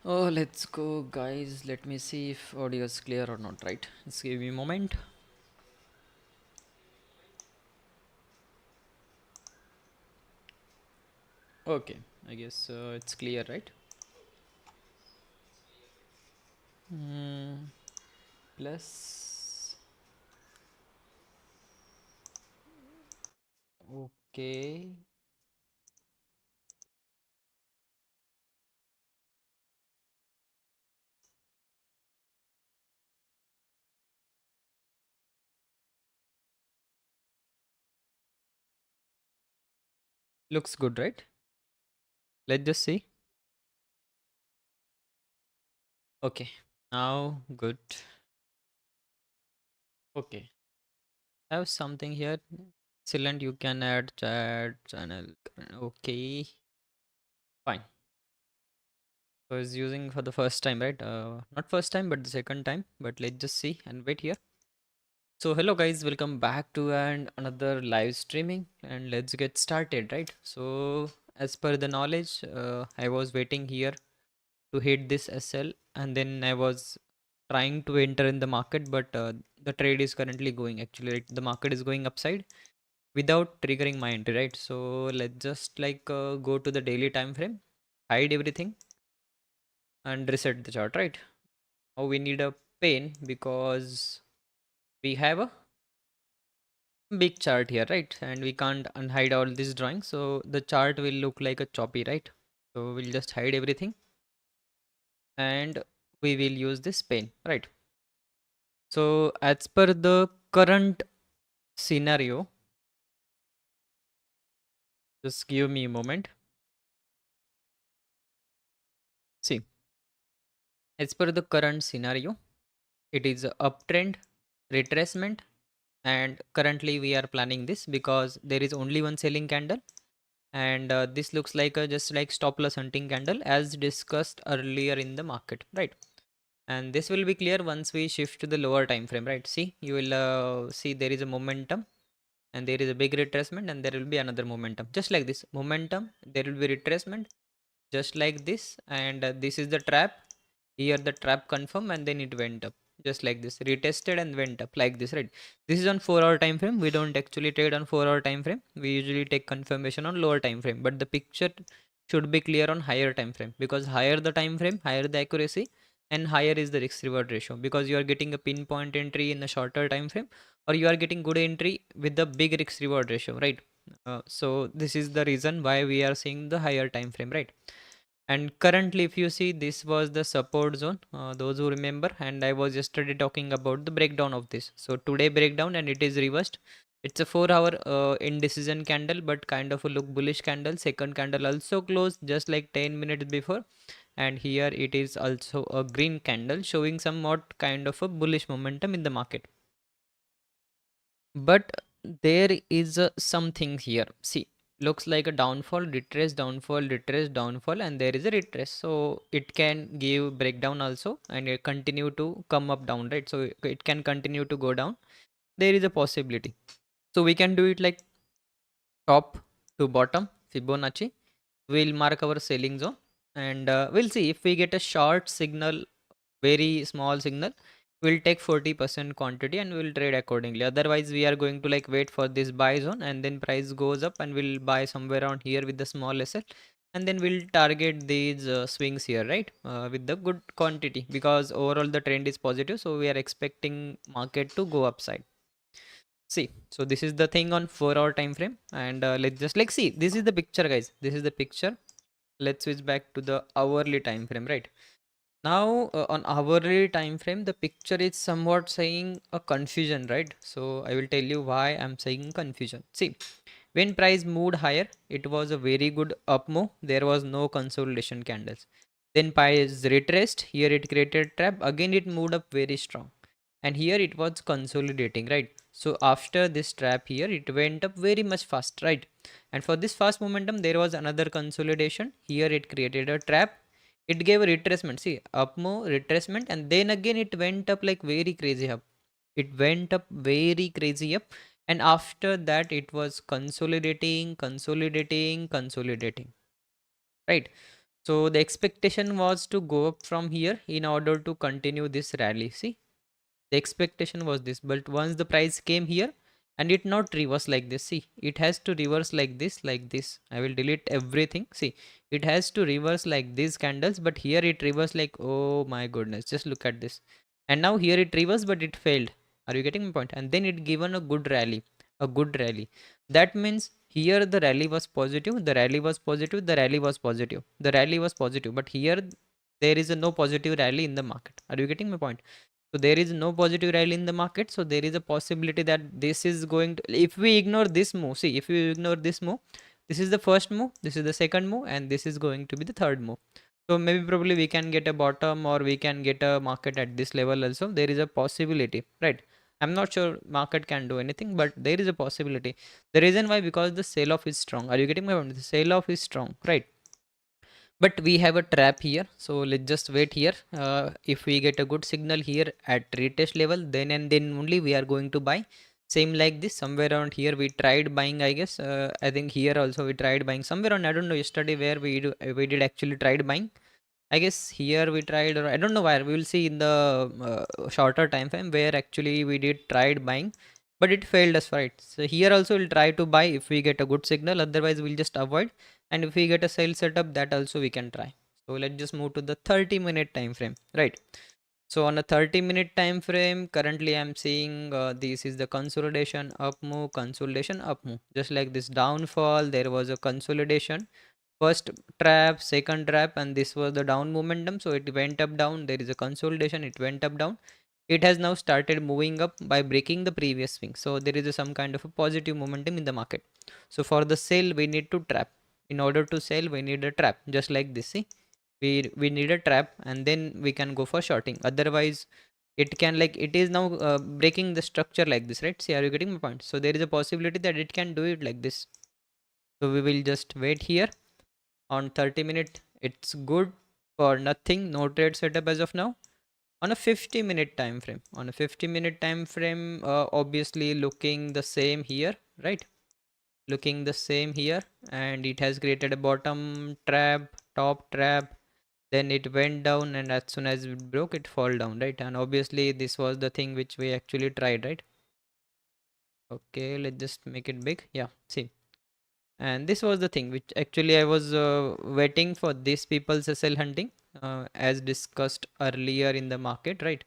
Oh, let's go, guys. Let me see if audio is clear or not, right? Just give me a moment. Okay, I guess it's clear, right? Plus. Okay. Looks good, right? Let's just see. Okay. Now, good. Okay. I have something here. Excellent. You can add chat channel. Okay. Fine. So it's using for the first time, right? Not first time, but the second time. But let's just see and wait here. So hello guys, welcome back to another live streaming and let's get started, right? So as per the knowledge, I was waiting here to hit this SL and then I was trying to enter in the market, but the trade is currently going actually, right? The market is going upside without triggering my entry, right? So let's just go to the daily time frame, hide everything and reset the chart, right? Now we need a pen because we have a big chart here, right? And we can't unhide all this drawing, so the chart will look like a choppy, right? So we'll just hide everything and we will use this pen, right? So as per the current scenario, just give me a moment. See, as per the current scenario, it is a uptrend, retracement, and currently we are planning this because there is only one selling candle, and this looks like a just like stop loss hunting candle as discussed earlier in the market, right? And this will be clear once we shift to the lower time frame, right? See, you will see there is a momentum and there is a big retracement and there will be another momentum, just like this momentum, there will be retracement just like this, and this is the trap. Here the trap confirm and then it went up just like this, retested and went up like this, right? This is on 4 hour time frame. We don't actually trade on 4 hour time frame. We usually take confirmation on lower time frame, but the picture should be clear on higher time frame because higher the time frame, higher the accuracy and higher is the risk reward ratio, because you are getting a pinpoint entry in a shorter time frame or you are getting good entry with the big risk reward ratio, right? So this is the reason why we are seeing the higher time frame, right? And currently if you see, this was the support zone, those who remember, and I was yesterday talking about the breakdown of this. So today breakdown and it is reversed. It's a 4 hour indecision candle, but kind of a look bullish candle. Second candle also closed just like 10 minutes before, and here it is also a green candle showing somewhat kind of a bullish momentum in the market. But there is something here. See, looks like a downfall, retrace, downfall, retrace, downfall, and there is a retrace. So it can give breakdown also and it continue to come up down, right? So it can continue to go down. There is a possibility. So we can do it like top to bottom, Fibonacci. We'll mark our selling zone and we'll see if we get a short signal, very small signal, we'll take 40% quantity and we'll trade accordingly. Otherwise we are going to like wait for this buy zone and then price goes up and we'll buy somewhere around here with the small SL, and then we'll target these swings here, right? With the good quantity, because overall the trend is positive, so we are expecting market to go upside. See, so this is the thing on 4 hour time frame, and let's just like see, this is the picture, guys. This is the picture. Let's switch back to the hourly time frame, right? Now on hourly time frame, the picture is somewhat saying a confusion, right? So I will tell you why I'm saying confusion. See, when price moved higher, it was a very good up move. There was no consolidation candles. Then price retraced. Here it created trap. Again it moved up very strong. And here it was consolidating, right? So after this trap here, it went up very much fast, right? And for this fast momentum, there was another consolidation. Here it created a trap. It gave a retracement. See, up move, retracement, and then again it went up like very crazy up. It went up very crazy up, and after that it was consolidating, right? So the expectation was to go up from here in order to continue this rally. See, the expectation was this, but once the price came here and it not reverse like this, see, it has to reverse like this, like this. I will delete everything. See, it has to reverse like these candles, but here it reversed like, oh my goodness, just look at this. And now here it reversed, but it failed. Are you getting my point? And then it given a good rally, a good rally. That means here the rally was positive, the rally was positive, the rally was positive, the rally was positive, but here there is a no positive rally in the market. Are you getting my point? So there is no positive rally in the market. So there is a possibility that this is going to, if we ignore this move, see, if we ignore this move, this is the first move, this is the second move, and this is going to be the third move. So maybe probably we can get a bottom, or we can get a market at this level also. There is a possibility, right? I'm not sure market can do anything, but there is a possibility. The reason why, because the sell off is strong. Are you getting my point? The sell off is strong, right? But we have a trap here, so let's just wait here. If we get a good signal here at retest level, then and then only we are going to buy. Same like this, somewhere around here we tried buying, I guess. I think here also we tried buying somewhere on, I don't know yesterday where we did actually tried buying. I guess here we tried, or I don't know where. We will see in the shorter time frame where actually we did tried buying, but it failed us, right? So here also we'll try to buy if we get a good signal. Otherwise, we'll just avoid. And if we get a sell setup, that also we can try. So let's just move to the 30-minute time frame, right? So on a 30-minute time frame, currently I'm seeing this is the consolidation up move, consolidation up move. Just like this downfall, there was a consolidation. First trap, second trap, and this was the down momentum. So it went up down. There is a consolidation. It went up down. It has now started moving up by breaking the previous swing. So there is some kind of a positive momentum in the market. So for the sell, we need to trap. In order to sell, we need a trap, just like this. See, we need a trap, and then we can go for shorting. Otherwise, it can, like, it is now breaking the structure like this, right? See, are you getting my point? So there is a possibility that it can do it like this. So we will just wait here on 30-minute. It's good for nothing, no trade setup as of now. On a 50-minute time frame, obviously looking the same here, right? Looking the same here, and it has created a bottom trap, top trap, then it went down, and as soon as it broke, it fall down, right? And obviously this was the thing which we actually tried, right? Okay, let's just make it big. Yeah, see, and this was the thing which actually I was waiting for these people's SL hunting, as discussed earlier in the market, right?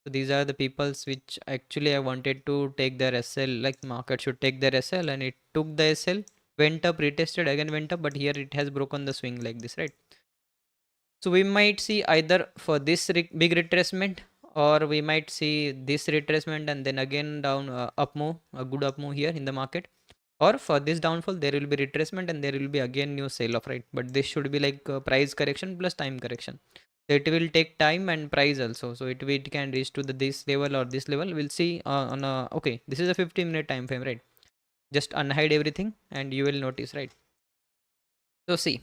So these are the peoples which actually I wanted to take their SL, like market should take their SL, and it took the SL, went up, retested, again went up, but here it has broken the swing like this, right? So we might see either for this big retracement, or we might see this retracement and then again down, up move, a good up move here in the market. Or for this downfall, there will be retracement and there will be again new sell off, right? But this should be like price correction plus time correction. So it will take time and price also. So it can reach to the this level or this level. We'll see on a, okay, this is a 15-minute time frame, right? Just unhide everything and you will notice, right? So see,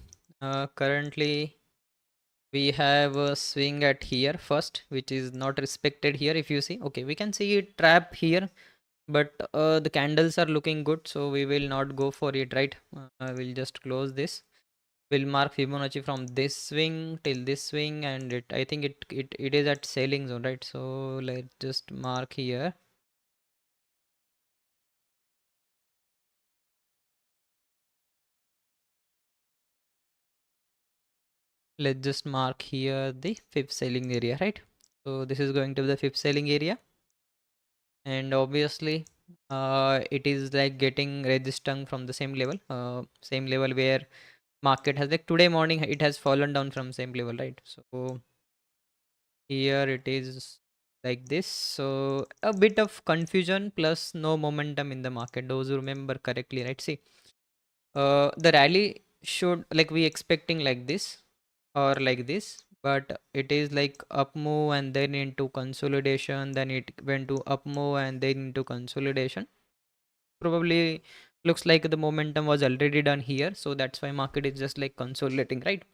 currently we have a swing at here first, which is not respected here. If you see, okay, we can see a trap here, but the candles are looking good, so we will not go for it, right? We'll just close this. We'll mark Fibonacci from this swing till this swing, and I think it is at selling zone, right? So let's just mark here. Let's just mark here the fifth selling area, right? So this is going to be the fifth selling area, and obviously it is like getting resistance from the same level where market has, like, today morning it has fallen down from same level, right? So here it is like this. So a bit of confusion plus no momentum in the market, those who remember correctly, right? See, the rally should, like, we expecting like this or like this, but it is like up move and then into consolidation, then it went to up move and then into consolidation. Probably looks like the momentum was already done here, so that's why market is just like consolidating, right?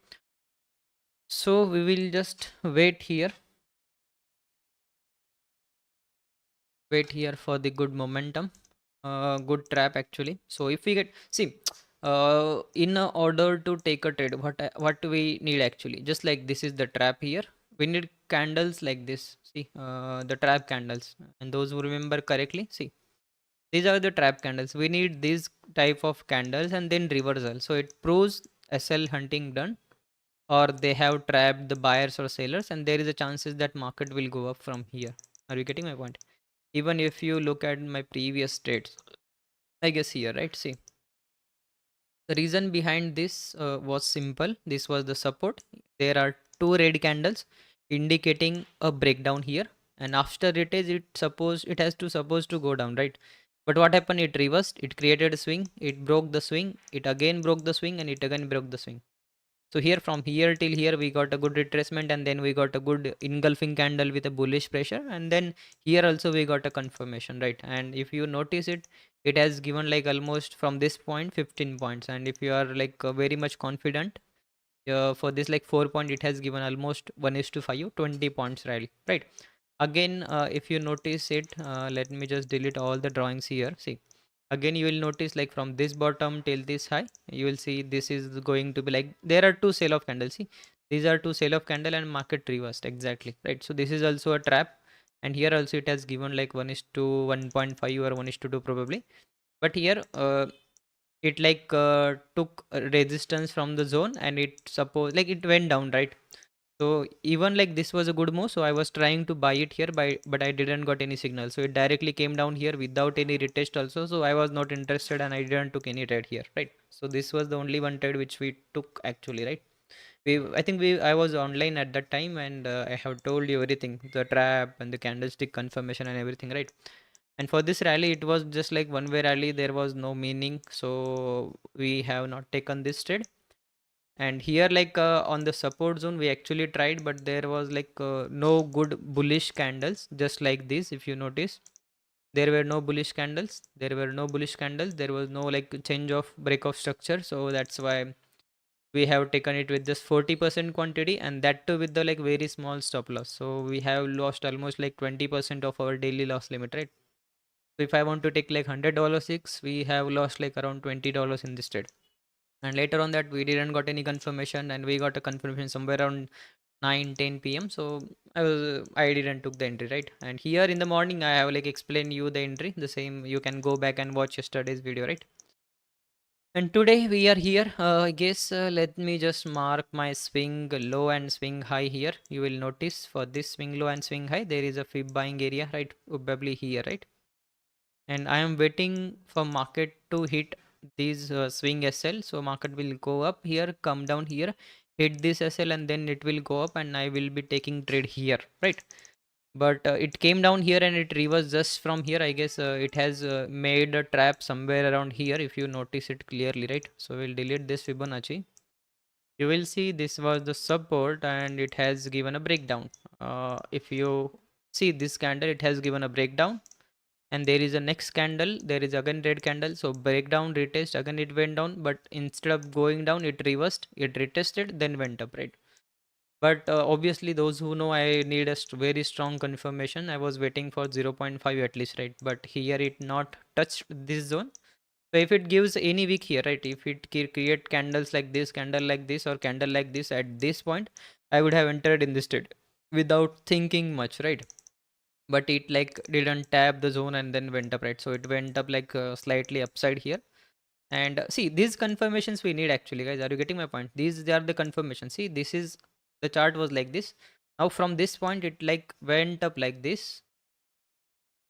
So we will just wait here for the good momentum. good trap actually. So if we get, see, in order to take a trade, what we need actually, just like this is the trap here. We need candles like this. See, the trap candles, and those who remember correctly, see, these are the trap candles. We need these type of candles and then reversal. So it proves SL hunting done, or they have trapped the buyers or sellers, and there is a chances that market will go up from here. Are you getting my point? Even if you look at my previous trades, I guess here, right? See, the reason behind this was simple. This was the support. There are two red candles indicating a breakdown here, and after it is, it has to supposed to go down, right? But what happened? It reversed. It created a swing. It broke the swing. It again broke the swing, and it again broke the swing. So here, from here till here, we got a good retracement, and then we got a good engulfing candle with a bullish pressure, and then here also we got a confirmation, right? And if you notice it, it has given like almost from this point 15 points, and if you are like very much confident for this like 4 point, it has given almost 1 is to 5, 20 points rally, right? Again, if you notice it, let me just delete all the drawings here. See, again you will notice like from this bottom till this high, you will see this is going to be like, there are two sell off candles. See, these are two sell off candle and market reversed exactly, right? So this is also a trap, and here also it has given like 1 is to 1.5 or 1 is to 2 probably. But here it like took a resistance from the zone, and it suppose like it went down, right? So even like this was a good move, so I was trying to buy it here but I didn't got any signal, so it directly came down here without any retest also, so I was not interested and I didn't took any trade here, right? So this was the only one trade which we took actually, right? I was online at that time, and I have told you everything, the trap and the candlestick confirmation and everything, right? And for this rally, it was just like one way rally, there was no meaning, so we have not taken this trade. And here like on the support zone we actually tried, but there was like no good bullish candles, just like this. If you notice, there were no bullish candles, there was no like change of break of structure, so that's why we have taken it with just 40% quantity, and that too with the like very small stop loss, so we have lost almost like 20% of our daily loss limit, right? So if I want to take like $100 six, we have lost like around $20 in this trade. And later on that we didn't got any confirmation, and we got a confirmation somewhere around 9-10 p.m. So I didn't took the entry, right? And here in the morning I have like explained you the entry, the same you can go back and watch yesterday's video, right? And today we are here. I guess let me just mark my swing low and swing high here. You will notice for this swing low and swing high there is a fib buying area, right? Probably here, right? And I am waiting for market to hit these swing SL. So market will go up here, come down here, hit this SL, and then it will go up, and I will be taking trade here, right? But it came down here and it reversed just from here. I guess it has made a trap somewhere around here, if you notice it clearly, right? So we'll delete this Fibonacci. You will see this was the support and it has given a breakdown. If you see this candle, it has given a breakdown, and there is a next candle, there is again red candle, so breakdown, retest, again it went down, but instead of going down it reversed, it retested, then went up, right? But obviously those who know, I need a very strong confirmation. I was waiting for 0.5 at least, right? But here it not touched this zone. So if it gives any week here, right, if it create candles like this, candle like this, or candle like this at this point, I would have entered in this trade without thinking much, right? But it like didn't tap the zone and then went up, right? So it went up like slightly upside here. And see, these confirmations we need actually, guys. Are you getting my point? These are the confirmations. See, this is the chart was like this. Now from this point it like went up like this,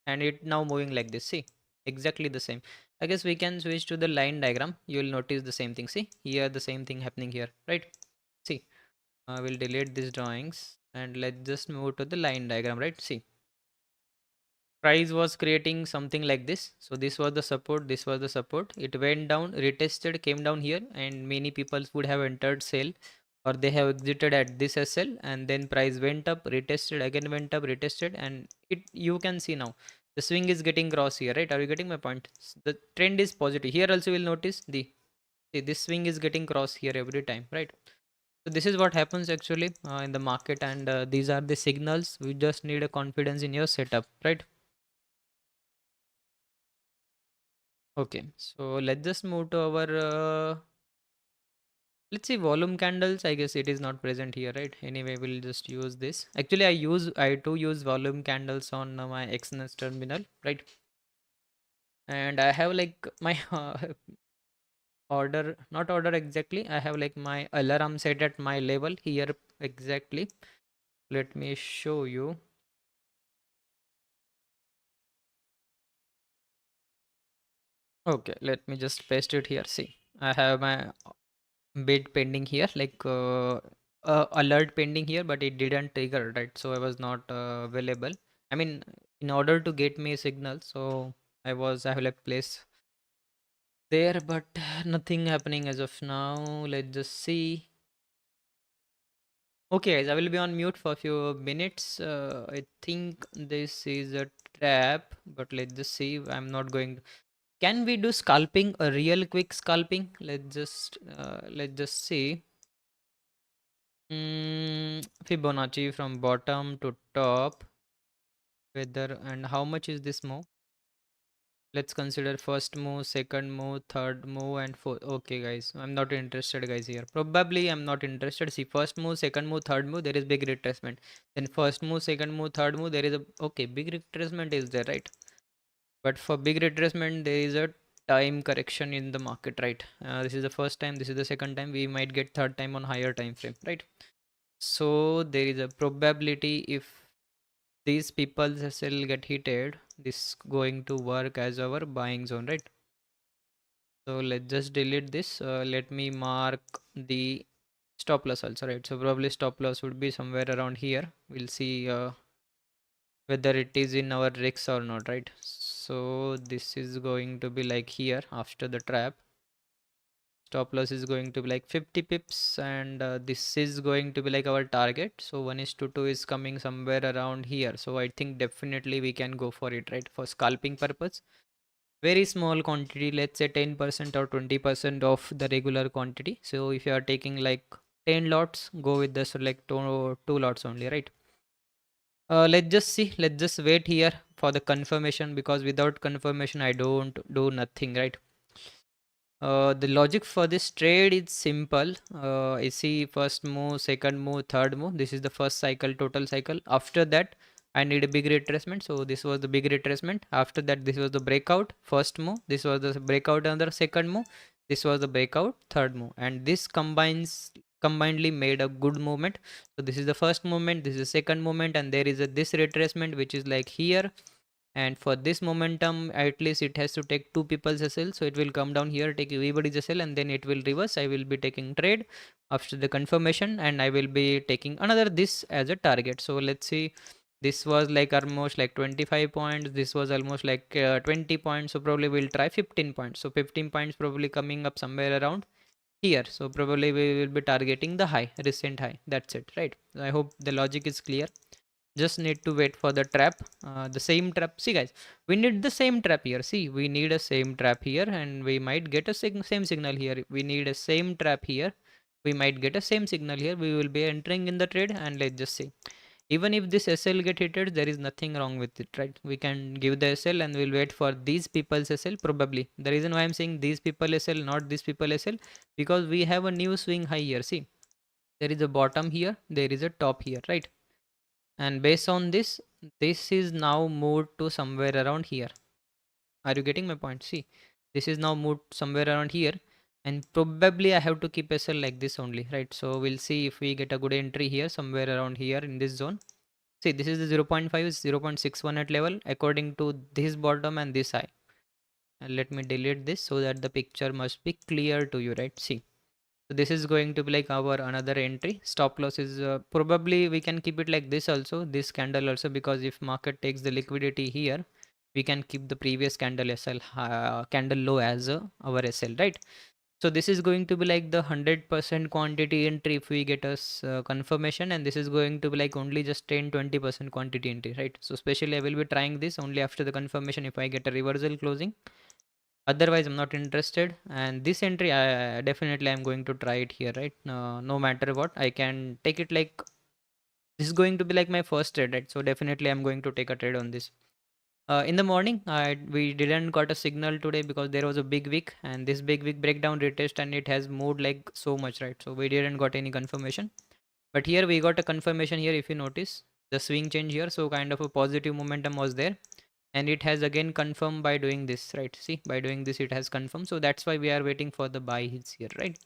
and it now moving like this. See, exactly the same. I guess we can switch to the line diagram. You will notice the same thing. See, here the same thing happening here, right? See, I will delete these drawings and let's just move to the line diagram, right? See, price was creating something like this. So this was the support, this was the support. It went down, retested, came down here, and many people would have entered sell, or they have exited at this SL, and then price went up, retested, again went up, retested, and it, you can see now the swing is getting cross here, right? Are you getting my point? The trend is positive. Here also you will notice the, see, this swing is getting cross here every time, right? So this is what happens actually in the market, and these are the signals. We just need a confidence in your setup, right? Okay, so let's just move to our let's see volume candles. I guess it is not present here, right? Anyway, we'll just use this. Actually, I do use volume candles on my XNS terminal, right? And I have like my order, not order exactly. I have like my alarm set at my level here exactly. Let me show you. Okay, let me just paste it here. See, I have my bid pending here, like alert pending here, but it didn't trigger, right? So I was not available. I mean, in order to get me a signal, so I have like place there, but nothing happening as of now. Let's just see. Okay, guys, I will be on mute for a few minutes. I think this is a trap, but let's just see. I'm not going. Can we do scalping? A real quick scalping? Let's just see. Fibonacci from bottom to top. Whether and how much is this move? Let's consider first move, second move, third move, and fourth. Okay, guys, I'm not interested, guys. Here, probably I'm not interested. See, first move, second move, third move, there is big retracement. Then first move, second move, third move, there is a okay big retracement is there, right? But for big retracement, there is a time correction in the market, right? This is the first time. This is the second time. We might get third time on higher time frame, right? So there is a probability if these people still get heated, this going to work as our buying zone, right? So let's just delete this. Let me mark the stop loss also, right? So probably stop loss would be somewhere around here. We'll see whether it is in our risks or not, right? So this is going to be like here after the trap. Stop loss is going to be like 50 pips, and this is going to be like our target. So 1 is to 2 is coming somewhere around here. So I think definitely we can go for it, right? For scalping purpose, very small quantity, let's say 10% or 20% of the regular quantity. So if you are taking like 10 lots, go with this like two lots only, right? Let's just see, let's just wait here for the confirmation, because without confirmation I don't do nothing, right? The logic for this trade is simple. I see first move, second move, third move. This is the first cycle, total cycle. After that, I need a big retracement. So this was the big retracement. After that, this was the breakout, first move. This was the breakout under second move. This was the breakout, third move. And this combinedly made a good movement. So this is the first movement, this is the second movement, and there is a this retracement which is like here. And for this momentum, at least it has to take two people's SL, so it will come down here, take everybody's SL, and then it will reverse. I will be taking trade after the confirmation, and I will be taking another this as a target. So let's see, this was like almost like 25 points, this was almost like 20 points, so probably we'll try 15 points. So 15 points probably coming up somewhere around here, so probably we will be targeting the high, recent high. That's it, right? I hope the logic is clear. Just need to wait for the trap, the same trap. See guys, we need the same trap here. See, we need a same trap here, and we might get a same signal here. We need a same trap here, we might get a same signal here. We will be entering in the trade, and let's just see. Even if this SL get hit, there is nothing wrong with it, right? We can give the SL and we'll wait for these people's SL. Probably the reason why I'm saying these people SL, not these people SL, because we have a new swing high here. See, there is a bottom here, there is a top here, right? And based on this, this is now moved to somewhere around here. Are you getting my point? See, this is now moved somewhere around here, and probably I have to keep SL like this only, right? So we'll see if we get a good entry here somewhere around here in this zone. See, this is the 0.5 is 0.61 at level according to this bottom and this high. And let me delete this so that the picture must be clear to you, right? See, so this is going to be like our another entry. Stop loss is probably we can keep it like this also, this candle also, because if market takes the liquidity here, we can keep the previous candle SL candle low as our SL, right? So this is going to be like the 100% quantity entry if we get us confirmation, and this is going to be like only just 10-20% quantity entry, right? So especially I will be trying this only after the confirmation if I get a reversal closing. Otherwise I'm not interested, and this entry I definitely I'm going to try it here, right? No matter what, I can take it like this is going to be like my first trade, right? So definitely I'm going to take a trade on this. In the morning, we didn't got a signal today because there was a big wick, and this big wick breakdown retest, and it has moved like so much, right? So we didn't got any confirmation. But here we got a confirmation here. If you notice the swing change here, so kind of a positive momentum was there, and it has again confirmed by doing this, right? See, by doing this, it has confirmed. So that's why we are waiting for the buy hits here, right?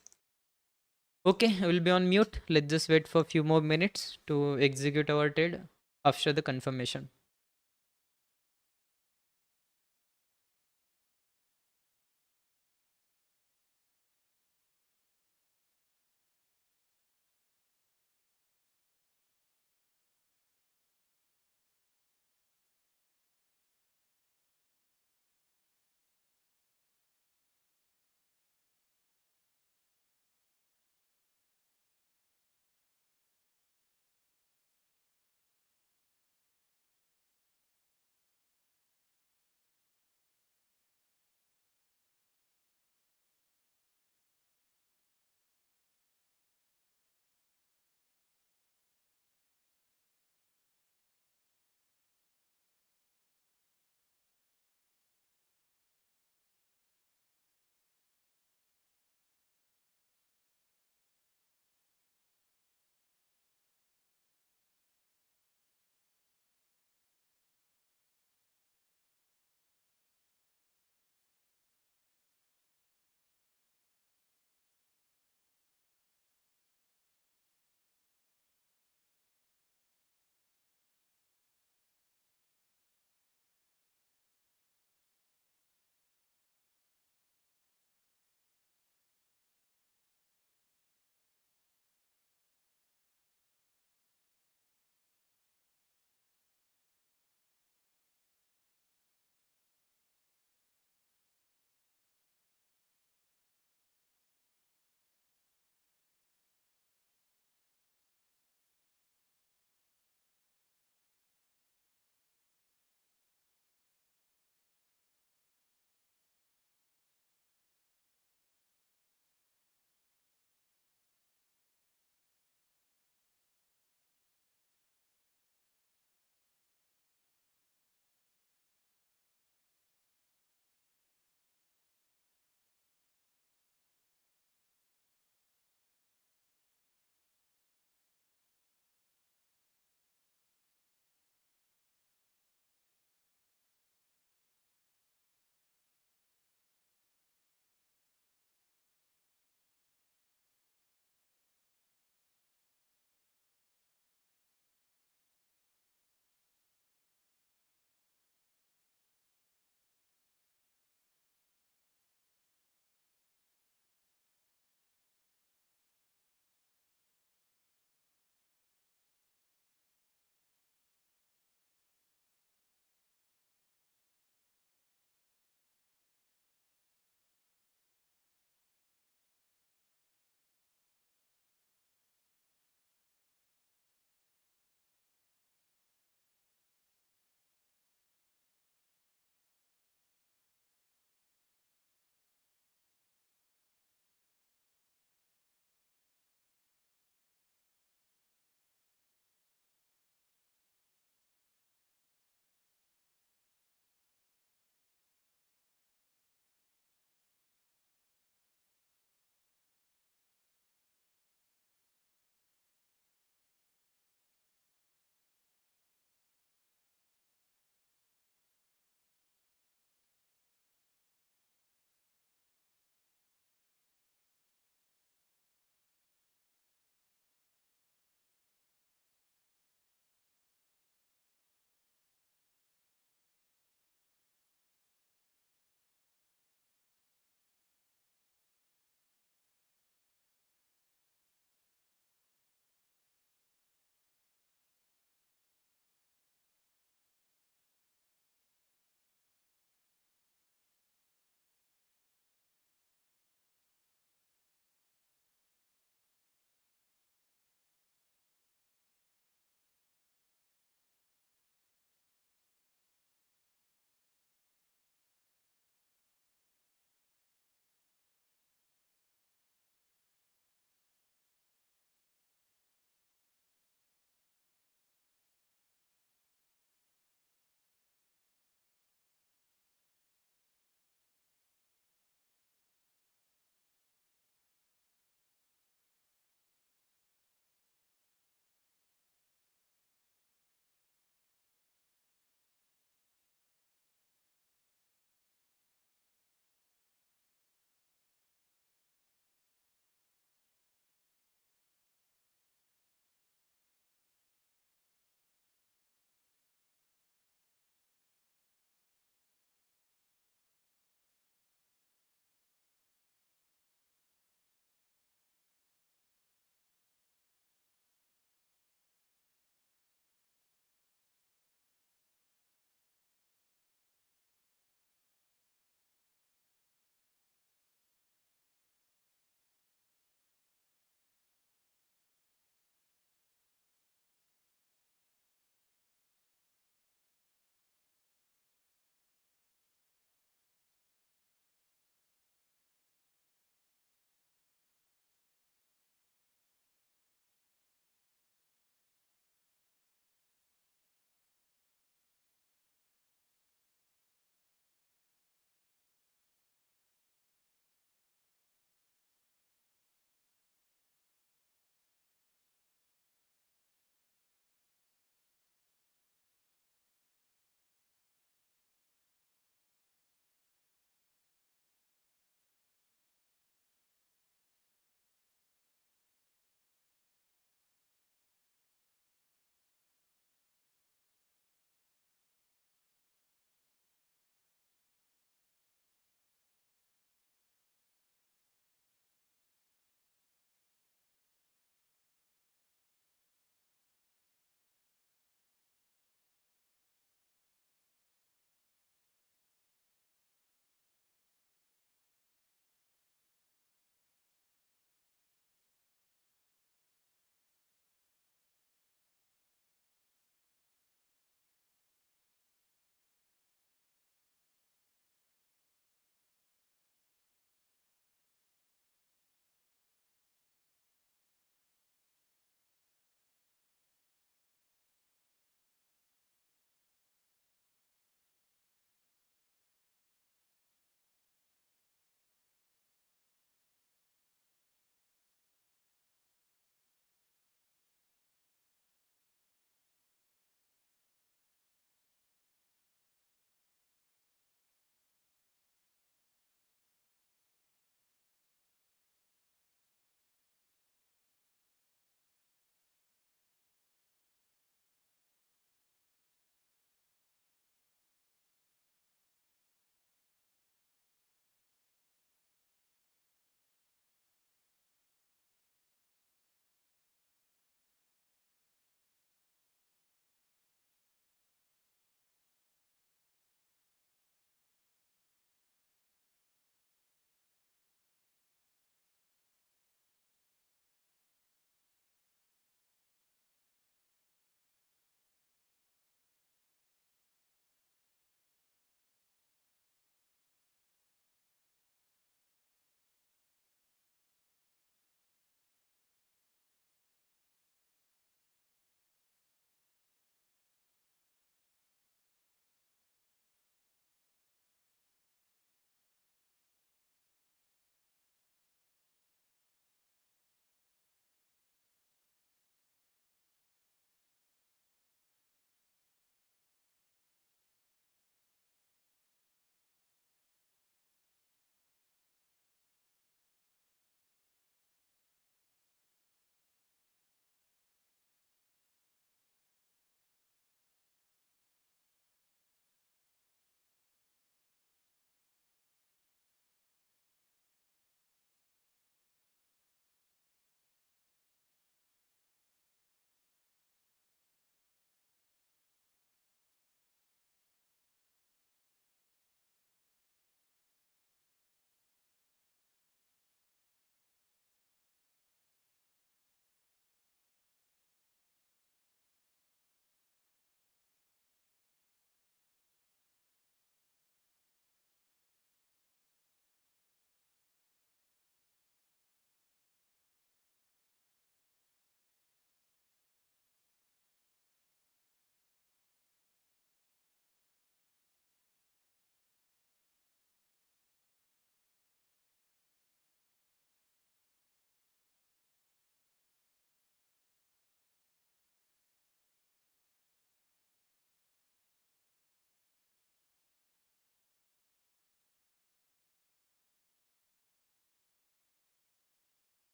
Okay, I will be on mute. Let's just wait for a few more minutes to execute our trade after the confirmation.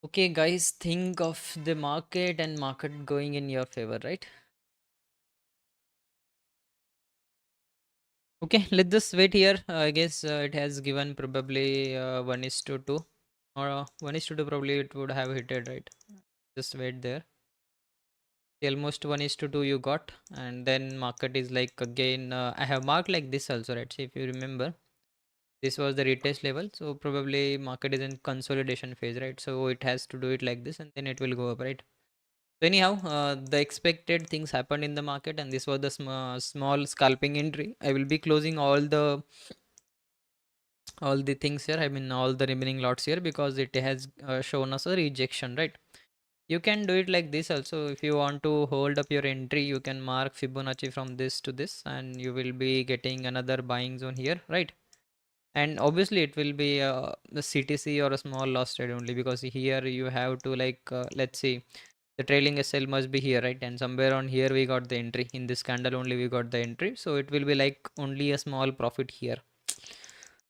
Okay, guys, think of the market and market going in your favor, right? Okay, let's just wait here. I guess it has given probably 1 is to 2, or 1 is to 2 probably it would have hit it, right? Just wait there. Almost 1 is to 2 you got, and then market is like again, I have marked like this also, right? See, if you remember, this was the retest level, so probably market is in consolidation phase, right? So it has to do it like this and then it will go up, right? So anyhow, the expected things happened in the market, and this was the small scalping entry. I will be closing all the things here. I mean all the remaining lots here because it has shown us a rejection, right? You can do it like this also. If you want to hold up your entry, you can mark Fibonacci from this to this, and you will be getting another buying zone here, right? And obviously it will be the CTC or a small loss trade only, because here you have to like let's see, the trailing SL must be here, right? And somewhere on here we got the entry. In this candle only we got the entry, so it will be like only a small profit here.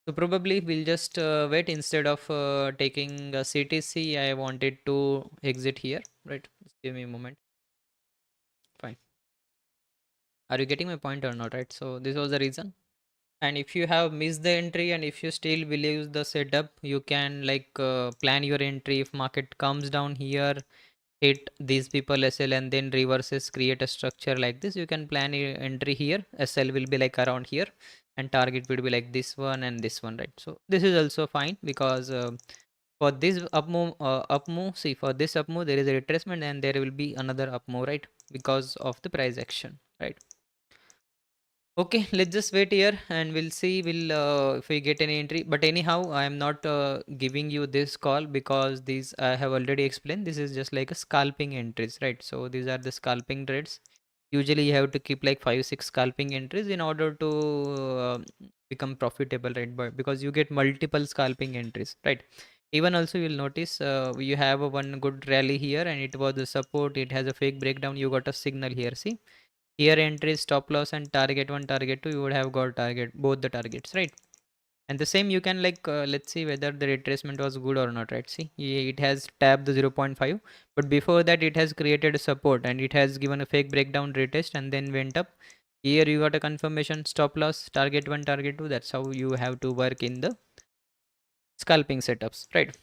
So probably we'll just wait. Instead of taking a CTC, I wanted to exit here, right? Just give me a moment. Fine. Are you getting my point or not, right? So this was the reason. And if you have missed the entry and if you still believe the setup, you can like plan your entry. If market comes down here, hit these people SL and then reverses, create a structure like this, you can plan your entry here. SL will be like around here and target will be like this one and this one, right? So this is also fine because for this up move, see, for this up move there is a retracement and there will be another up move, right? Because of the price action, right? Okay, let's just wait here and we'll see will if we get any entry. But anyhow, I am not giving you this call because these I have already explained. This is just like a scalping entries, right? So these are the scalping trades. Usually you have to keep like 5 6 scalping entries in order to become profitable, right? But because you get multiple scalping entries, right? Even also you'll notice you have a one good rally here and it was the support. It has a fake breakdown. You got a signal here. See, here entry, stop loss and target 1, target 2, you would have got target both the targets, right? And the same you can like let's see whether the retracement was good or not, right? See, it has tapped the 0.5, but before that it has created a support and it has given a fake breakdown retest and then went up. Here you got a confirmation, stop loss, target 1, target 2. That's how you have to work in the scalping setups, right?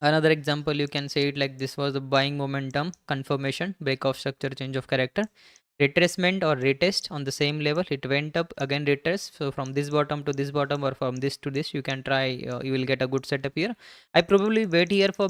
Another example, you can say it like this was the buying momentum confirmation, break of structure, change of character, retracement or retest on the same level. It went up again, retest. So from this bottom to this bottom or from this to this, you can try. You will get a good setup here. I probably wait here for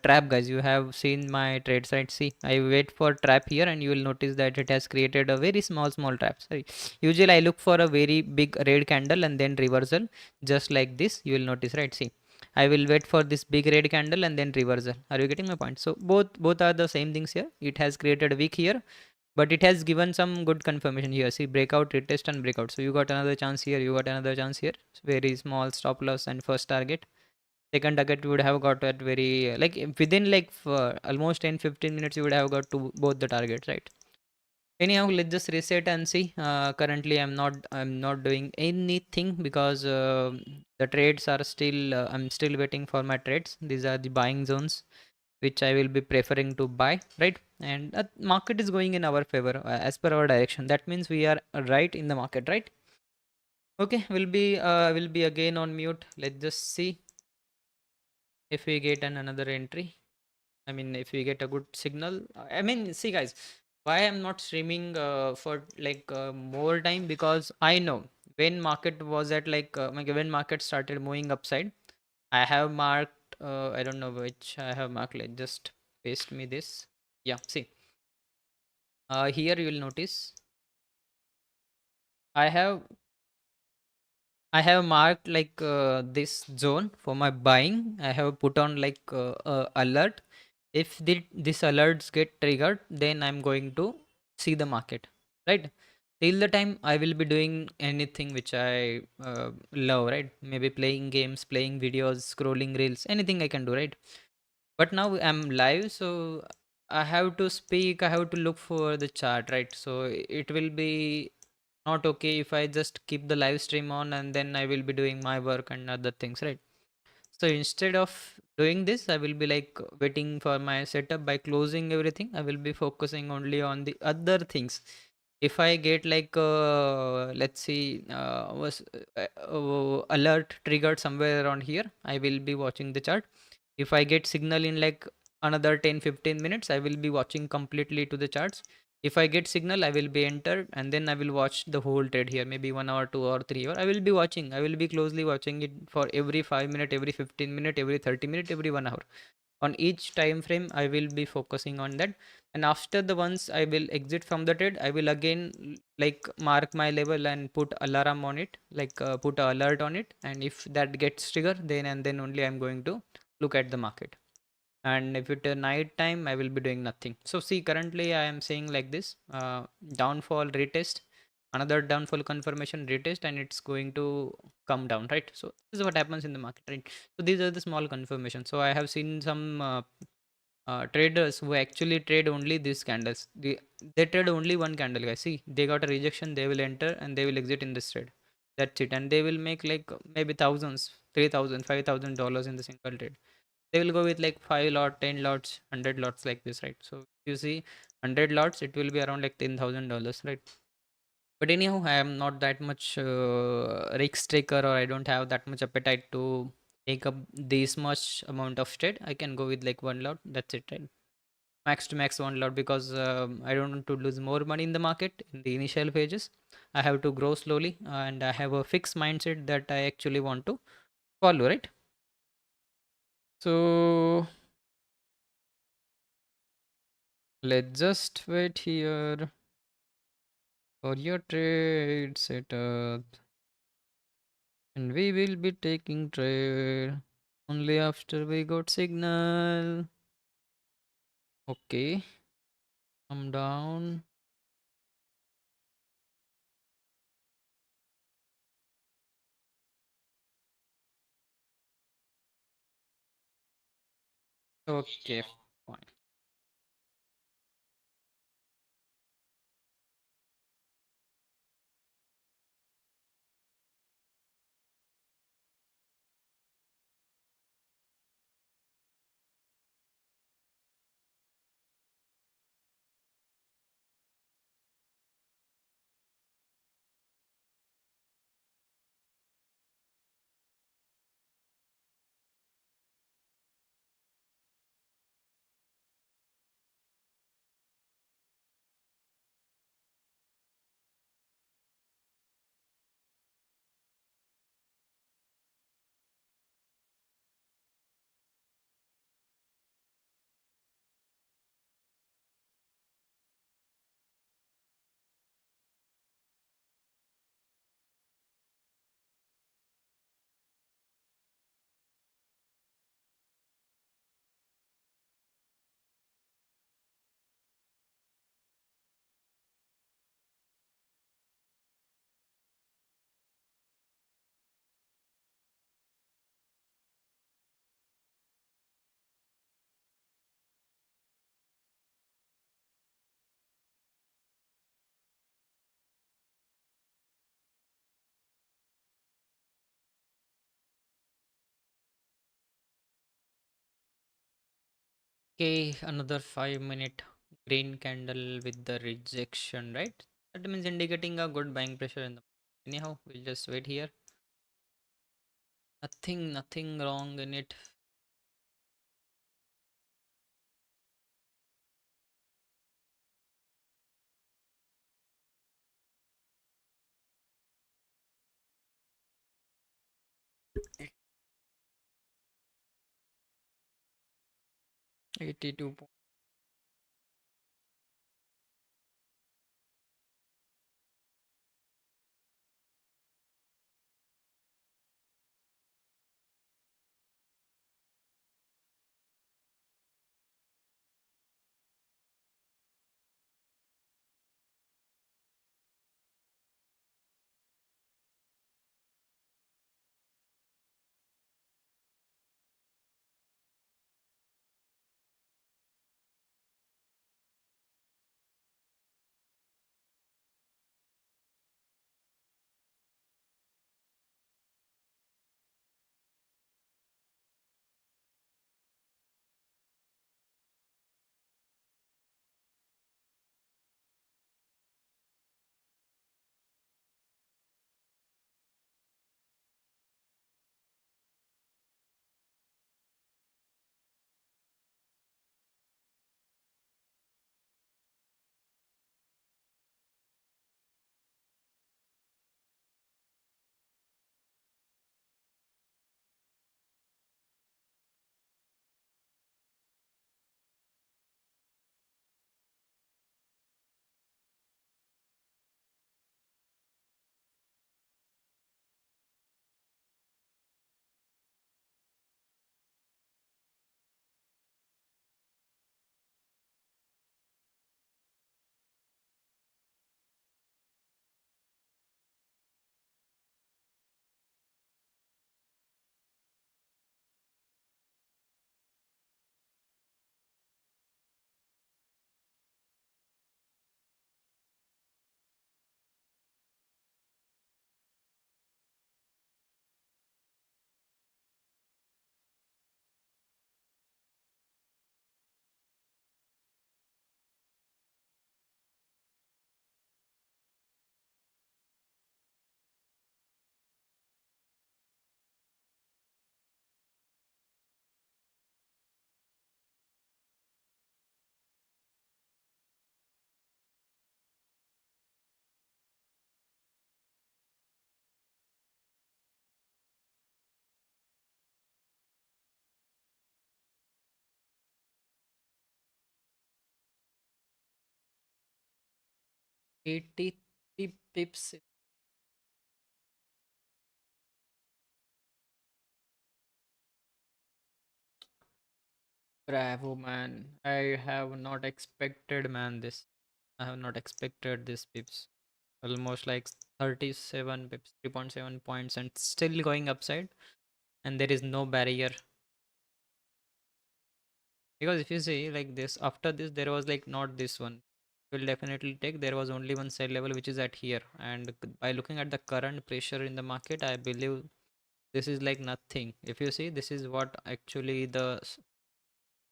trap, guys. You have seen my trades, right? See, I wait for trap here, and you will notice that it has created a very small trap. Sorry. Usually I look for a very big red candle and then reversal, just like this. You will notice, right? See, I will wait for this big red candle and then reversal. Are you getting my point? So both are the same things here. It has created a wick here, but it has given some good confirmation here. See, breakout, retest and breakout. So you got another chance here. You got another chance here. Very small stop loss and first target. Second target you would have got at very like within like almost 10 15 minutes you would have got to both the targets, right? Anyhow, let's just reset and see. Currently I'm not doing anything because the trades are still I'm still waiting for my trades. These are the buying zones which I will be preferring to buy, right? And market is going in our favor as per our direction. That means we are right in the market, right? Okay, will be again on mute. Let's just see if we get another entry. I mean, if we get a good signal. I mean, see, guys, why I'm not streaming for like more time, because I know when market was at like when market started moving upside, I have marked. I don't know which I have marked. Like, just paste me this. Yeah, see. Here you will notice I have I have marked like this zone for my buying. I have put on like alert. If this alerts get triggered, then I'm going to see the market, right? Till the time I will be doing anything which I love, right? Maybe playing games, playing videos, scrolling reels, anything I can do, right? But now I'm live, so I have to speak. I have to look for the chart, right? So it will be not okay if I just keep the live stream on and then I will be doing my work and other things, right? So instead of doing this, I will be like waiting for my setup by closing everything. I will be focusing only on the other things. If I get like let's see was alert triggered somewhere around here, I will be watching the chart. If I get signal in like another 10-15 minutes, I will be watching completely to the charts. If I get signal, I will be entered, and then I will watch the whole trade here, maybe 1 hour, 2 or 3 hour. I will be watching. I will be closely watching it for every 5 minute, every 15 minute, every 30 minute, every 1 hour. On each time frame, I will be focusing on that. And after the once I will exit from the trade, I will again like mark my level and put alarm on it, like put a alert on it. And if that gets triggered, then and then only I'm going to look at the market. And if it night time, I will be doing nothing. So see, currently I am saying like this, downfall retest, another downfall confirmation retest, and it's going to come down, right? So this is what happens in the market, right? So these are the small confirmations. So I have seen some traders who actually trade only these candles. They trade only one candle, guys. See, they got a rejection, they will enter and they will exit in this trade. That's it. And they will make like maybe thousands, 3,000, $5,000 in the single trade. They will go with like 5 lot, 10 lots, 100 lots, like this, right? So you see 100 lots, it will be around like $10,000, right? But anyhow, I am not that much risk taker, or I don't have that much appetite to take up this much amount of trade. I can go with like one lot, that's it, right? Max to max one lot, because I don't want to lose more money in the market in the initial phases. I have to grow slowly, and I have a fixed mindset that I actually want to follow, right? So let's just wait here for your trade setup, and we will be taking trade only after we got signal. Okay, come down. Okay, fine. Okay, another 5 minute green candle with the rejection, right? That means indicating a good buying pressure in the. Anyhow, we'll just wait here. Nothing wrong in it. 82. 83 pips. Bravo, man. I have not expected, man, this. I have not expected this pips. Almost like 37 pips, 3.7 points, and still going upside. And there is no barrier. Because if you see like this, after this, there was like not this one. Will definitely take. There was only one sell level which is at here. And by looking at the current pressure in the market, I believe this is like nothing. If you see, this is what actually the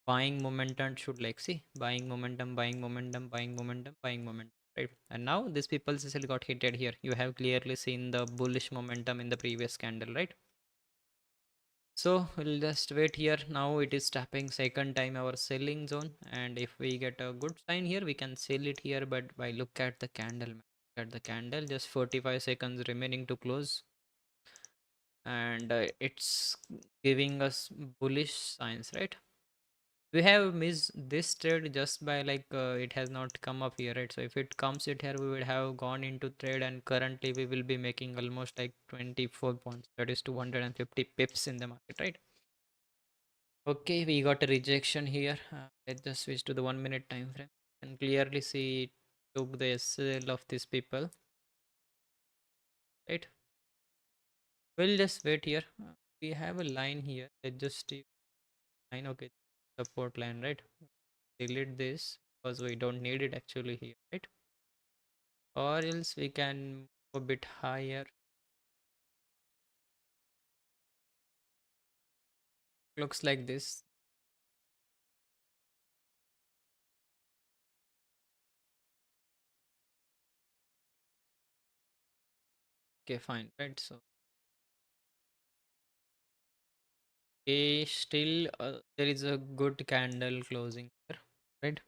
buying momentum should like. See, buying momentum, buying momentum, buying momentum, buying momentum, right? And now this people still got hit here. You have clearly seen the bullish momentum in the previous candle, right? So we'll just wait here. Now it is tapping second time our selling zone, and if we get a good sign here, we can sell it here. But by look at the candle, man. Look at the candle, just 45 seconds remaining to close, and it's giving us bullish signs, right? We have missed this trade just by like it has not come up here, right? So if it comes it here, we would have gone into trade, and currently we will be making almost like 24 points, that is 250 pips in the market, right? Okay, we got a rejection here. Let's just switch to the 1 minute time frame and clearly see it took the SL of these people, right? We'll just wait here. We have a line here. Let's just see line. Okay, support line, right? Delete this because we don't need it actually here, right? Or else we can go a bit higher. Looks like this. Okay, fine, right? So still there is a good candle closing here, right?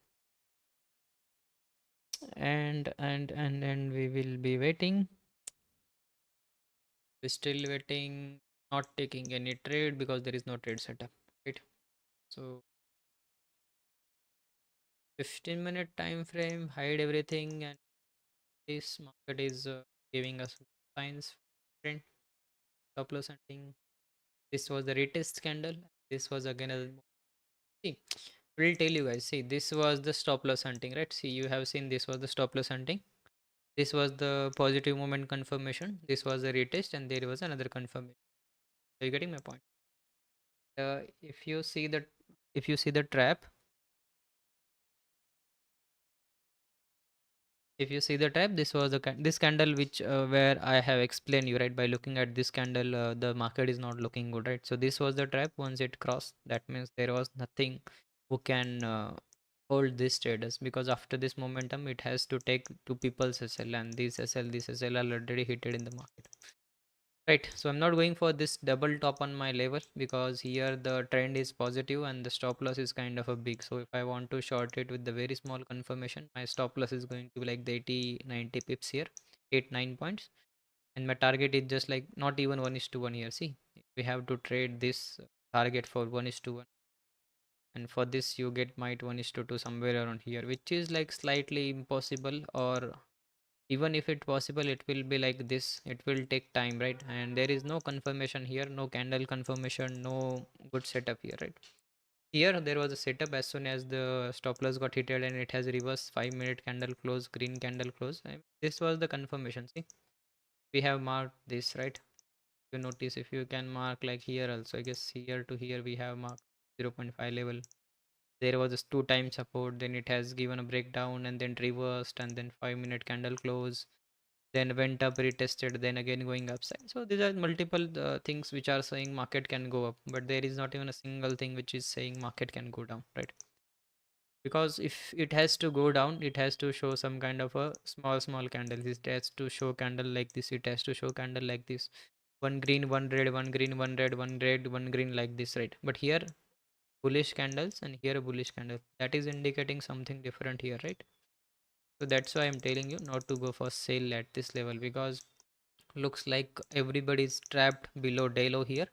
And we will be waiting. We're still waiting, not taking any trade because there is no trade setup, right? So 15-minute time frame, hide everything, and this market is giving us signs. Trend, stop loss hunting. This was the retest candle. This was again a see. Will tell you guys. See, this was the stop loss hunting, right? See, you have seen this was the stop loss hunting. This was the positive moment confirmation. This was the retest, and there was another confirmation. Are you getting my point? If you see the trap, if you see the trap, this was the this candle which where I have explained you, right? By looking at this candle, the market is not looking good, right? So this was the trap. Once it crossed, that means there was nothing who can hold this status, because after this momentum it has to take two people's SL, and this SL are already hit in the market. Right, so I'm not going for this double top on my level because here the trend is positive and the stop loss is kind of a big. So if I want to short it with the very small confirmation, my stop loss is going to be like the 80 90 pips here, 8 9 points, and my target is just like not even 1:1 here. See, we have to trade this target for 1:1, and for this you get might 1:2 somewhere around here, which is like slightly impossible, or even if it possible it will be like this, it will take time, right? And there is no confirmation here, no candle confirmation, no good setup here, right? Here there was a setup as soon as the stop loss got hit and it has reversed 5 minute candle close, green candle close. This was the confirmation. See, we have marked this, right? You notice if you can mark like here also, I guess here to here we have marked 0.5 level. There was a 2 time support, then it has given a breakdown and then reversed, and then 5 minute candle close, then went up, retested, then again going upside. So these are multiple things which are saying market can go up, but there is not even a single thing which is saying market can go down, right? Because if it has to go down, it has to show some kind of a small candle. It has to show candle like this, it has to show candle like this, one green, one red, one green, one red, one red, one green, like this, right? But here bullish candles and here a bullish candle, that is indicating something different here, right? So that's why I'm telling you not to go for sale at this level, because looks like everybody is trapped below day low here.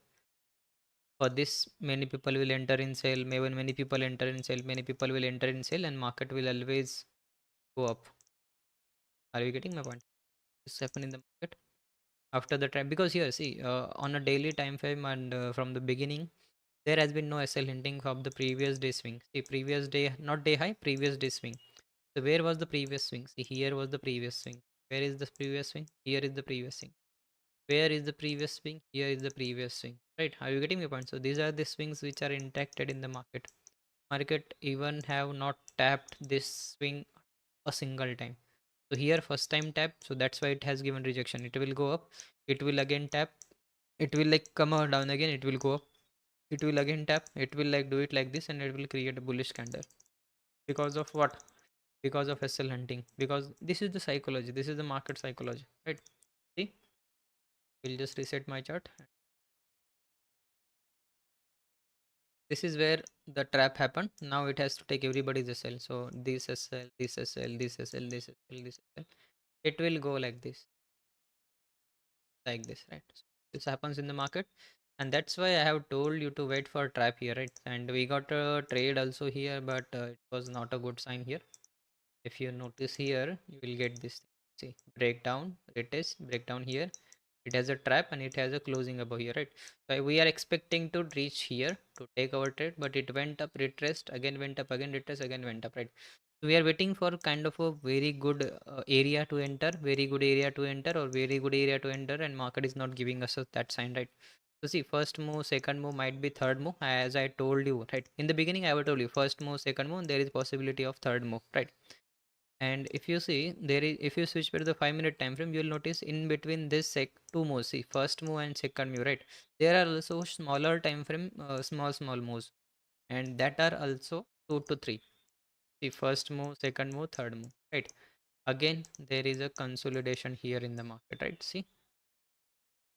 For this, many people will enter in sale, maybe many people enter in sale, many people will enter in sale, and market will always go up. Are you getting my point? This happen in the market after the trap, because here see, on a daily time frame and from the beginning there has been no SL hinting from the previous day swing. See, previous day, not day high, previous day swing. So where was the previous swing? See, here was the previous swing. Where is the previous swing? Here is the previous swing. Where is the previous swing? Here is the previous swing. Right? Are you getting my point? So these are the swings which are interacted in the market. Market even have not tapped this swing a single time. So here first time tap, so that's why it has given rejection. It will go up, it will again tap, it will like come out down again, it will go up, it will again tap, it will like do it like this, and it will create a bullish candle. Because of what? Because of SL hunting. Because this is the psychology, this is the market psychology, right? See, we'll just reset my chart. This is where the trap happened. Now it has to take everybody's SL. So this SL, this SL, this SL, this SL, this SL. It will go like this, right? So this happens in the market, and that's why I have told you to wait for a trap here, right? And we got a trade also here, but it was not a good sign here. If you notice here, you will get this thing. See, breakdown, retest, breakdown here. It has a trap and it has a closing above here, right? So we are expecting to reach here to take our trade, but it went up, retraced, again went up, again retraced, again went up, right? So we are waiting for kind of a very good area to enter, very good area to enter, or very good area to enter, and market is not giving us that sign, right? So see, first move, second move, might be third move, as I told you, right? In the beginning, I would told you first move, second move, there is possibility of third move, right? And if you see, there is, if you switch to the 5 minute time frame, you'll notice in between this two moves, see, first move and second move, right? There are also smaller time frame, small moves, and that are also 2 to 3. See, first move, second move, third move, right? Again, there is a consolidation here in the market, right? See,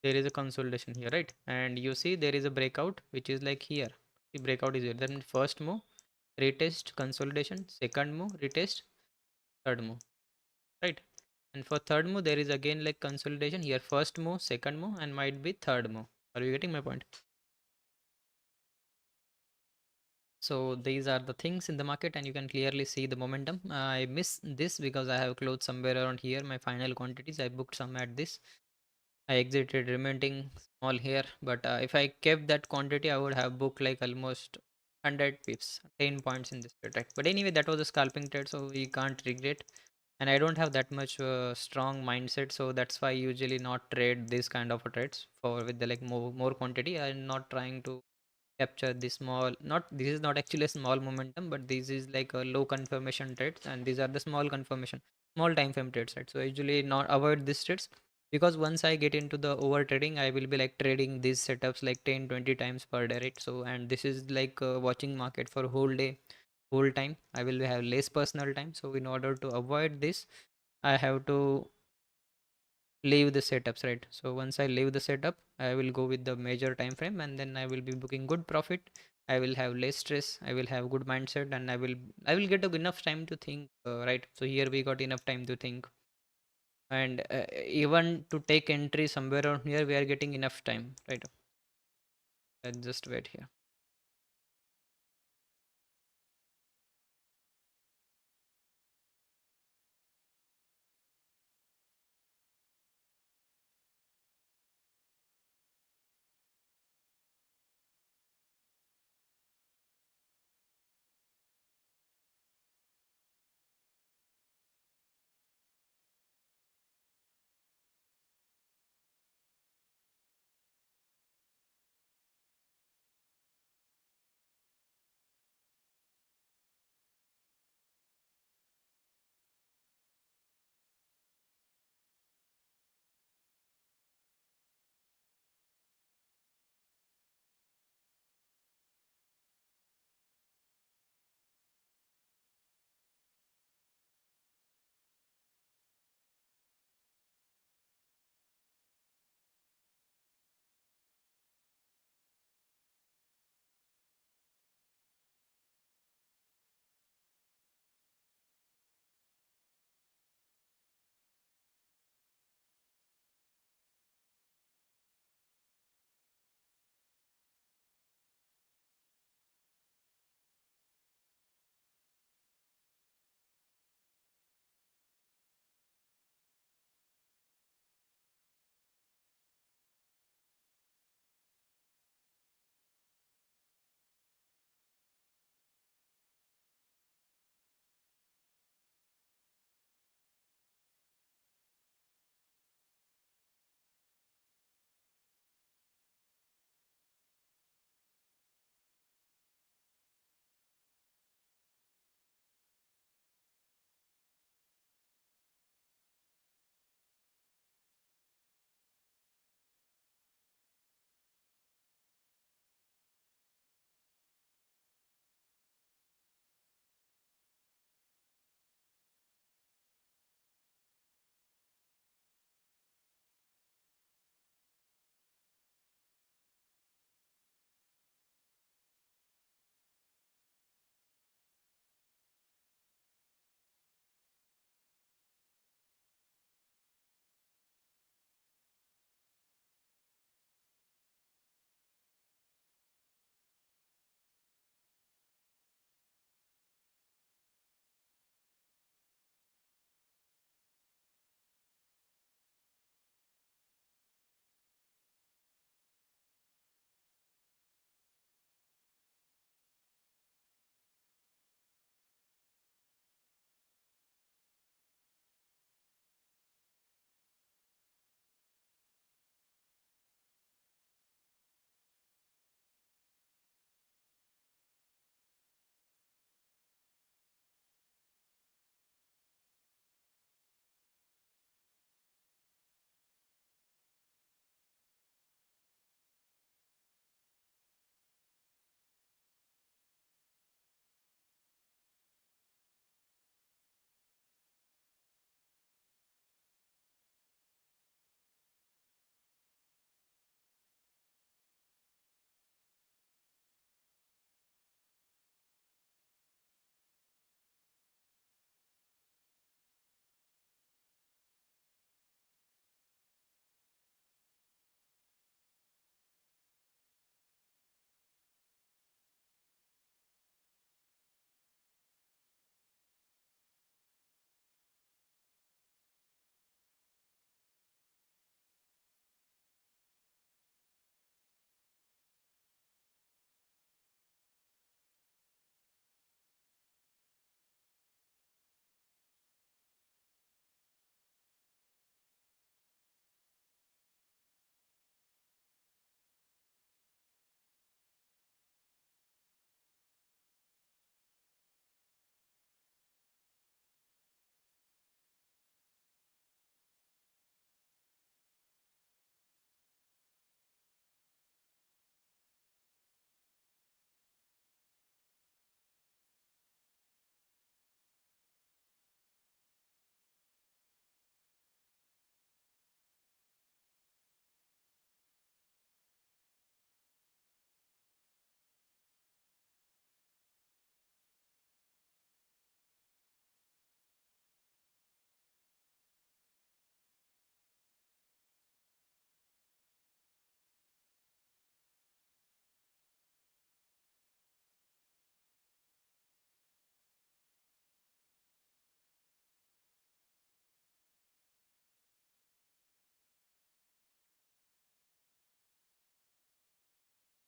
there is a consolidation here, right? And you see there is a breakout which is like here. The breakout is here. Then first move, retest, consolidation, second move, retest, third move, right? And for third move there is again like consolidation here, first move, second move, and might be third move. Are you getting my point? So these are the things in the market, and you can clearly see the momentum. I miss this because I have closed somewhere around here. My final quantities I booked some at this. I exited remaining small here, but if I kept that quantity, I would have booked like almost 100 pips, 10 points in this trade, right? But anyway, that was a scalping trade, so we can't regret. And I don't have that much strong mindset, so that's why I usually not trade this kind of trades for with the like more quantity. I'm not trying to capture this small, not, this is not actually a small momentum, but this is like a low confirmation trades, and these are the small confirmation, small time frame trades, right? So I usually not avoid these trades, because once I get into the over trading, I will be like trading these setups like 10-20 times per day, right? So, and this is like watching market for whole day, whole time. I will have less personal time, so in order to avoid this, I have to leave the setups, right? So once I leave the setup, I will go with the major time frame, and then I will be booking good profit. I will have less stress, I will have good mindset, and I will get enough time to think, right? So here we got enough time to think, and even to take entry somewhere around here we are getting enough time, right? Let's just wait here.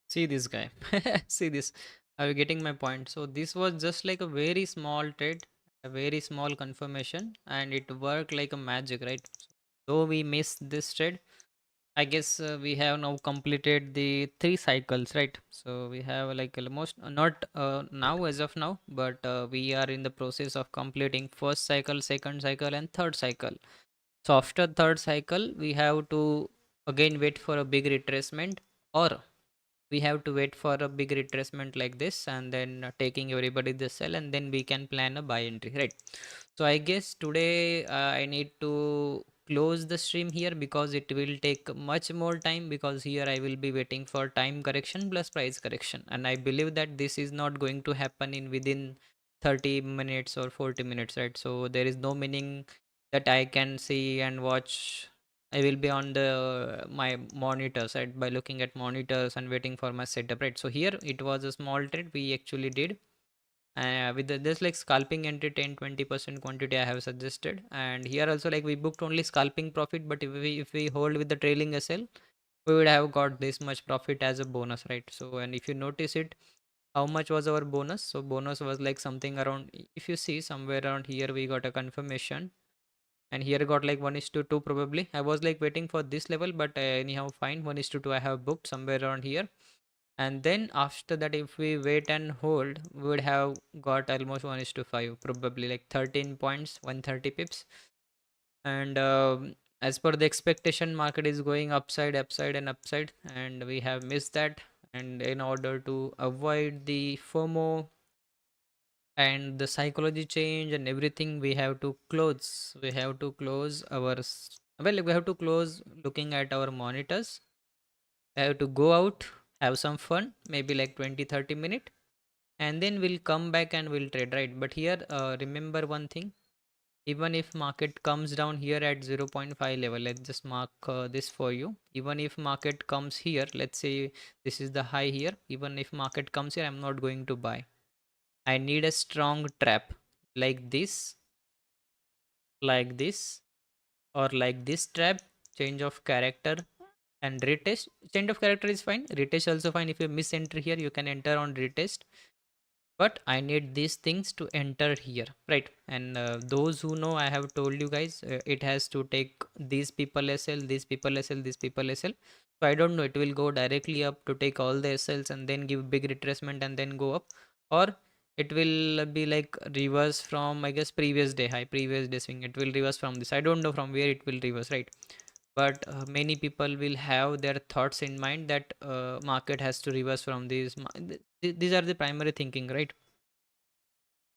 See this guy. See this. Are you getting my point? So this was just like a very small trade, a very small confirmation, and it worked like a magic, right? Though we missed this trade, I guess we have now completed the 3 cycles, right? So we have like almost not now as of now, but we are in the process of completing first cycle, second cycle, and third cycle. So after third cycle, we have to again wait for a big retracement, or we have to wait for a big retracement like this, and then taking everybody the sell, and then we can plan a buy entry, right? So I guess today I need to close the stream here because it will take much more time, because here I will be waiting for time correction plus price correction, and I believe that this is not going to happen in within 30 minutes or 40 minutes, right? So there is no meaning that I can see and watch. I will be on the my monitors, right, by looking at monitors and waiting for my setup, right? So here it was a small trade we actually did, with this like scalping entry 10-20% quantity I have suggested, and here also like we booked only scalping profit, but if we hold with the trailing SL, we would have got this much profit as a bonus, right? So, and if you notice it, how much was our bonus? So bonus was like something around, if you see somewhere around here, we got a confirmation, and here got like 1:2 probably. I was like waiting for this level, but anyhow fine, 1:2 I have booked somewhere around here. And then after that, if we wait and hold, we would have got almost 1:5, probably like 13 points, 130 pips. And as per the expectation, market is going upside, upside, and upside, and we have missed that. And in order to avoid the FOMO and the psychology change and everything, we have to close our well, like, we have to close looking at our monitors. I have to go out, have some fun, maybe like 20-30 minutes, and then we'll come back and we'll trade, right? But here, remember one thing, even if market comes down here at 0.5 level, let's just mark this for you. Even if market comes here, let's say this is the high here, even if market comes here, I'm not going to buy. I need a strong trap like this, or like this trap, change of character, and retest. Change of character is fine, retest also fine. If you miss entry here, you can enter on retest, but I need these things to enter here, right? And those who know, I have told you guys, it has to take these people SL, these people SL, these people SL. So I don't know, it will go directly up to take all the SLs and then give big retracement and then go up, or it will be like reverse from, I guess, previous day high, previous day swing. It will reverse from this. I don't know from where it will reverse, right? But many people will have their thoughts in mind that market has to reverse from these. These are the primary thinking, right?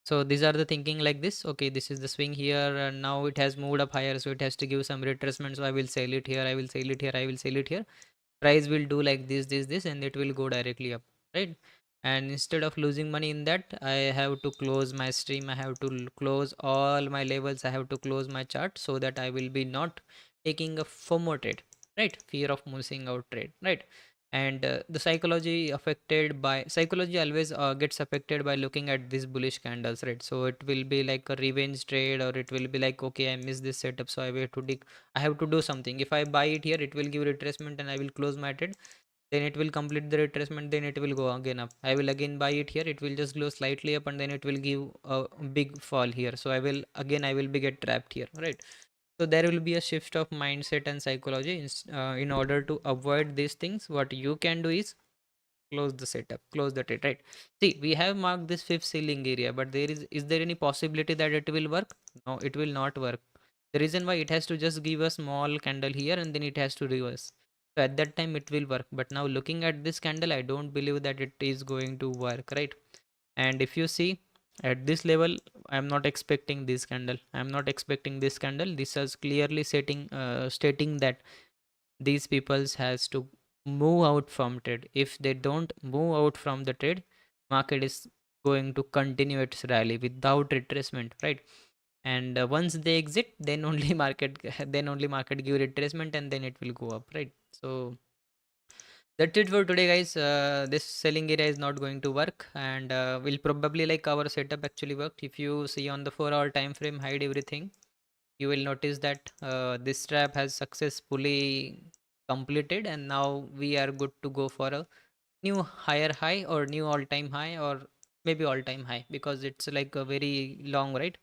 So these are the thinking like this. Okay, this is the swing here, and now it has moved up higher, so it has to give some retracement. So I will sell it here, I will sell it here, I will sell it here. Price will do like this, and it will go directly up, right? And instead of losing money in that, I have to close my stream, I have to close all my levels, I have to close my chart, so that I will be not taking a FOMO trade, right? Fear of missing out trade, right? And the psychology always gets affected by looking at these bullish candles, right? So it will be like a revenge trade, or it will be like, okay, I missed this setup, so I have to do something. If I buy it here, it will give retracement and I will close my trade, then it will complete the retracement, then it will go again up. I will again buy it here, it will just go slightly up, and then it will give a big fall here, so I will be get trapped here, right? So there will be a shift of mindset and psychology. In order to avoid these things, what you can do is close the setup, close the trade, right? See, we have marked this fifth ceiling area, but is there any possibility that it will work? No, it will not work. The reason why, it has to just give a small candle here, and then it has to reverse. So at that time it will work, but now looking at this candle, I don't believe that it is going to work, right? And if you see at this level, I'm not expecting this candle, this is clearly stating that these peoples has to move out from trade. If they don't move out from the trade, market is going to continue its rally without retracement, right? And once they exit, then only market give retracement, and then it will go up, right? So that's it for today, guys. This selling area is not going to work, and will probably like our setup actually worked. If you see on the 4-hour time frame, hide everything, you will notice that this trap has successfully completed, and now we are good to go for a new higher high or new all-time high, or maybe all-time high, because it's like a very long, right?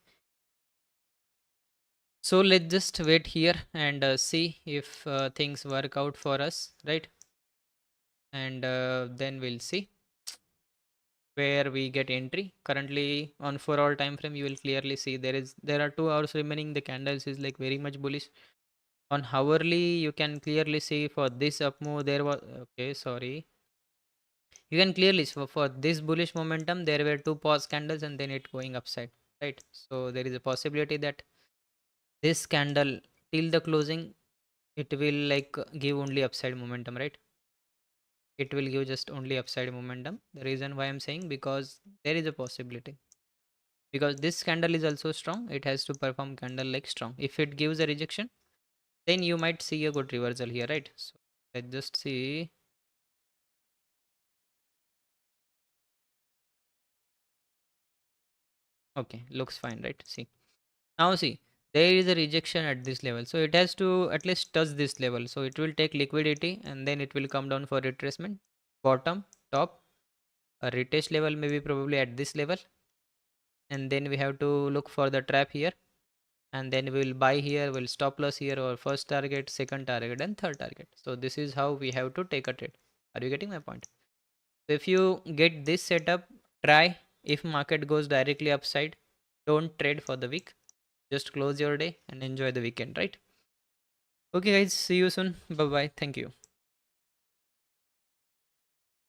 So let's just wait here and see if things work out for us, right? And then we'll see where we get entry. Currently on 4 hour time frame, you will clearly see there are 2 hours remaining. The candles is like very much bullish. On hourly, you can clearly see for this up move there was, okay, sorry, you can clearly see for this bullish momentum there were two pause candles and then it going upside, right? So there is a possibility that this candle till the closing, it will like give only upside momentum, right? It will give just only upside momentum. The reason why I'm saying, because there is a possibility, because this candle is also strong, it has to perform candle like strong. If it gives a rejection, then you might see a good reversal here, right? So let's just see. Okay, looks fine, right? See, now see, there is a rejection at this level, so it has to at least touch this level, so it will take liquidity and then it will come down for retracement, bottom, top, a retest level maybe probably at this level, and then we have to look for the trap here, and then we'll buy here, we'll stop loss here, or first target, second target, and third target. So this is how we have to take a trade. Are you getting my point? So if you get this setup, try. If market goes directly upside, don't trade for the week, just close your day and enjoy the weekend, right? Okay guys, see you soon. Bye bye. Thank you.